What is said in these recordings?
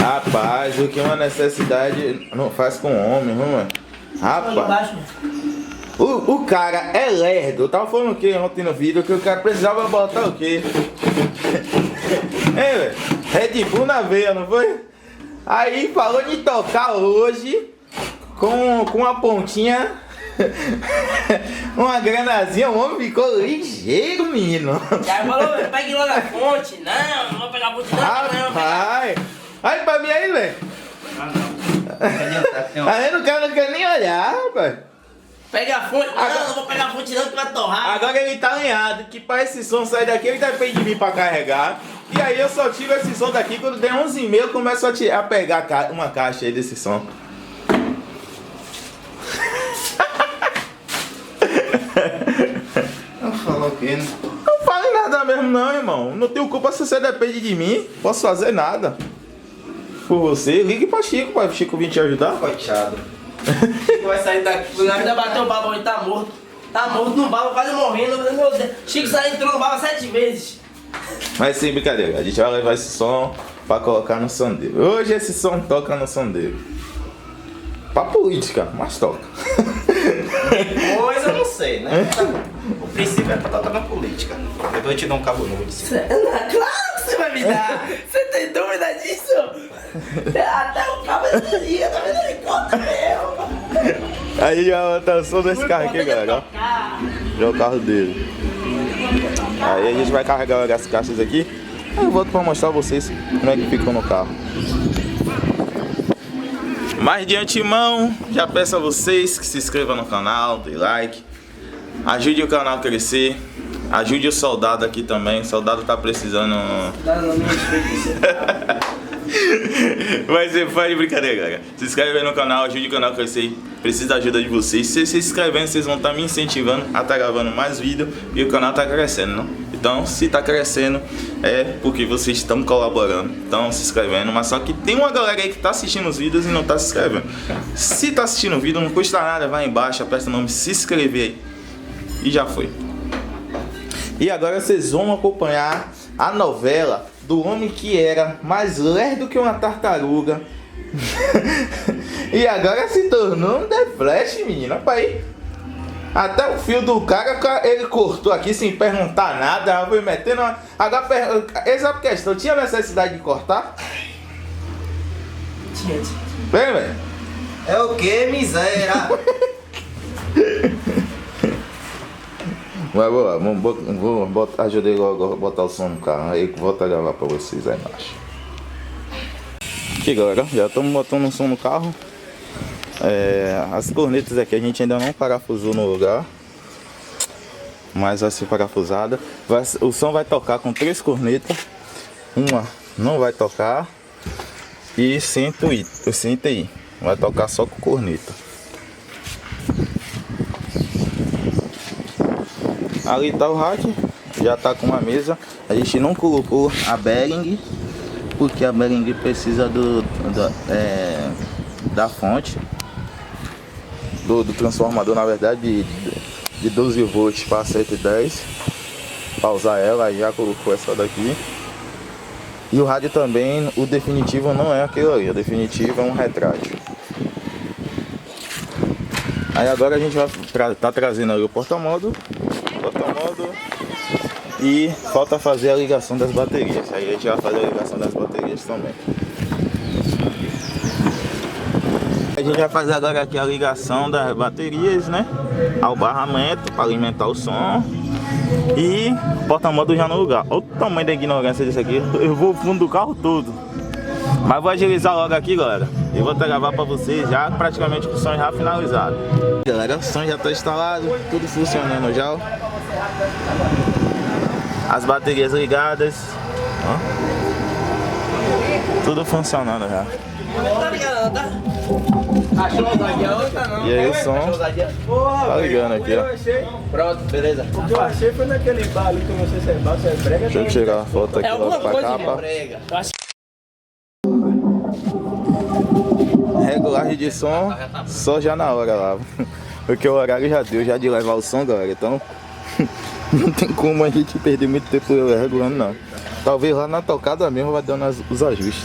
Rapaz, o que uma necessidade não faz com o homem, não, mano? Rapaz, o cara é lerdo. Eu tava falando o que ontem no vídeo? Que o cara precisava botar o quê? Hein, velho? Red Bull na veia, não foi? Aí falou de tocar hoje com a pontinha, uma granazinha, o homem ficou ligeiro, menino. Já falou, pegue logo a fonte. Não vou pegar a fonte não. Rapaz, olha pra mim aí, velho. Aí o cara não quer nem olhar, rapaz. Pega a fonte. Não vou pegar a fonte não que vai torrar. Agora ele tá alinhado, que pra esse som sair daqui ele depende de mim pra carregar. E aí eu só tiro esse som daqui quando der 11h30 eu começo a pegar uma caixa aí desse som. Não falou o quê, né? Não fale nada mesmo não, irmão. Não tenho culpa se você depende de mim. Posso fazer nada por você. Ligue pra Chico vir te ajudar. Coitado. Chico vai sair daqui. Na vida bateu o baba, ele tá morto. Tá morto no baba, quase morrendo. Meu Deus. Chico entrou no baba 7 vezes. Mas sem brincadeira, a gente vai levar esse som pra colocar no sondeiro. Hoje esse som toca no sondeiro. Pra política, mas toca. Depois eu não sei, né? O princípio é pra tocar na política. Depois eu te dou um cabo novo de cima. Claro que você vai me dar. Você tem dúvida disso? Até o cabo da liga, tá vendo? Ele conta mesmo. Aí a gente vai botar o som desse carro aqui, galera. Ó. Já é o carro dele. Aí a gente vai carregar as caixas aqui. Aí eu volto pra mostrar a vocês como é que ficou no carro. Mas de antemão, já peço a vocês que se inscrevam no canal, dê like, ajude o canal a crescer, ajude o soldado aqui também, o soldado tá precisando. Mas você faz de brincadeira, galera. Se inscreve aí no canal, ajude o canal a crescer. Preciso da ajuda de vocês. Se vocês se inscrevendo, vocês vão estar me incentivando a estar gravando mais vídeo e o canal tá crescendo, não? Então, se tá crescendo, é porque vocês estão colaborando, estão se inscrevendo. Mas só que tem uma galera aí que tá assistindo os vídeos e não tá se inscrevendo. Se tá assistindo o vídeo, não custa nada, vai embaixo, aperta o nome se inscrever aí. E já foi. E agora vocês vão acompanhar a novela do homem que era mais lerdo que uma tartaruga. E agora se tornou um The Flash, menino. Olha aí. Até o fio do cara ele cortou aqui sem perguntar nada. Foi metendo uma... Agora, essa é a questão. Tinha necessidade de cortar? Tinha. Vem, velho. É o que, miséria? Mas vou botar, ajudei logo a botar o som no carro. Aí volto a gravar pra vocês aí embaixo. Aqui, galera, já estamos botando o som no carro. As cornetas aqui a gente ainda não parafusou no lugar, mas vai ser parafusada. O som vai tocar com 3 cornetas. Uma não vai tocar e senta aí. Vai tocar só com corneta. Ali tá o rack, já tá com uma mesa. A gente não colocou a bearing, porque a bearing precisa da fonte. Do transformador, na verdade, de 12 volts para 110. Para usar ela, já colocou essa daqui. E o rádio também, o definitivo não é aquele ali, o definitivo é um retrátil. Aí agora a gente vai tá trazendo ali o porta-modo e falta fazer a ligação das baterias. Aí a gente vai fazer a ligação das baterias também. A gente vai fazer agora aqui a ligação das baterias, né? Ao barramento para alimentar o som. E porta-modo já no lugar. Olha o tamanho da ignorância disso aqui. Eu vou fundo do carro todo. Mas vou agilizar logo aqui, galera. E vou gravar para vocês já praticamente com o som já finalizado. Galera, o som já está instalado, tudo funcionando já. Ó. As baterias ligadas. Ó. Tudo funcionando já. Tá ligado, tá? Achou a ousadia outra não? E aí o som tá ligando aqui, ó. Pronto, beleza. O que eu achei foi naquele bar ali que eu não sei se é bar, se é brega. Deixa eu tirar a foto aqui logo pra capa. Brega. Regulagem de som só já na hora lá. Porque o horário já deu já de levar o som, galera. Então não tem como a gente perder muito tempo regulando, não. Talvez lá na tocada mesmo vai dando os ajustes.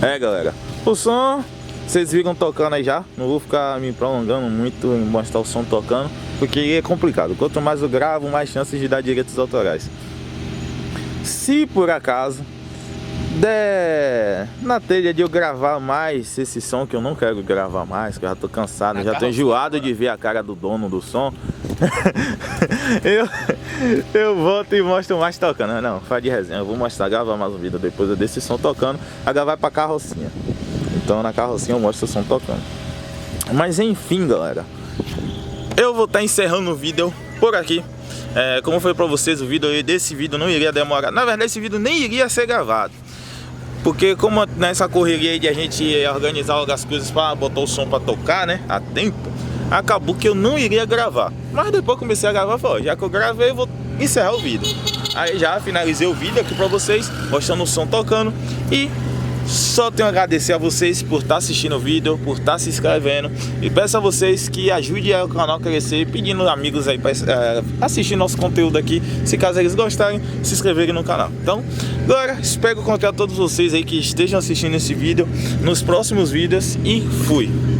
É, galera, o som vocês viram tocando aí já. Não vou ficar me prolongando muito em mostrar o som tocando, porque é complicado. Quanto mais eu gravo, mais chances de dar direitos autorais. Se por acaso der na telha de eu gravar mais esse som, que eu não quero gravar mais, que eu já tô cansado, já tô enjoado de ver a cara do dono do som, eu volto e mostro mais tocando. Não, faz de resenha, eu vou mostrar, gravar mais um vídeo depois desse som tocando. Agora vai pra carrocinha, então na carrocinha eu mostro o som tocando. Mas enfim, galera, eu vou estar encerrando o vídeo por aqui. Como foi pra vocês, o vídeo desse vídeo não iria demorar. Na verdade, esse vídeo nem iria ser gravado, porque como nessa correria aí de a gente organizar as coisas para botar o som para tocar, né, a tempo, acabou que eu não iria gravar. Mas depois comecei a gravar, falei, já que eu gravei, eu vou encerrar o vídeo. Aí já finalizei o vídeo aqui para vocês, mostrando o som tocando. E só tenho a agradecer a vocês por estar assistindo o vídeo, por estar se inscrevendo, e peço a vocês que ajudem o canal a crescer, pedindo amigos aí para assistir nosso conteúdo aqui, se caso eles gostarem, se inscreverem no canal. Então, agora espero encontrar todos vocês aí que estejam assistindo esse vídeo nos próximos vídeos e fui!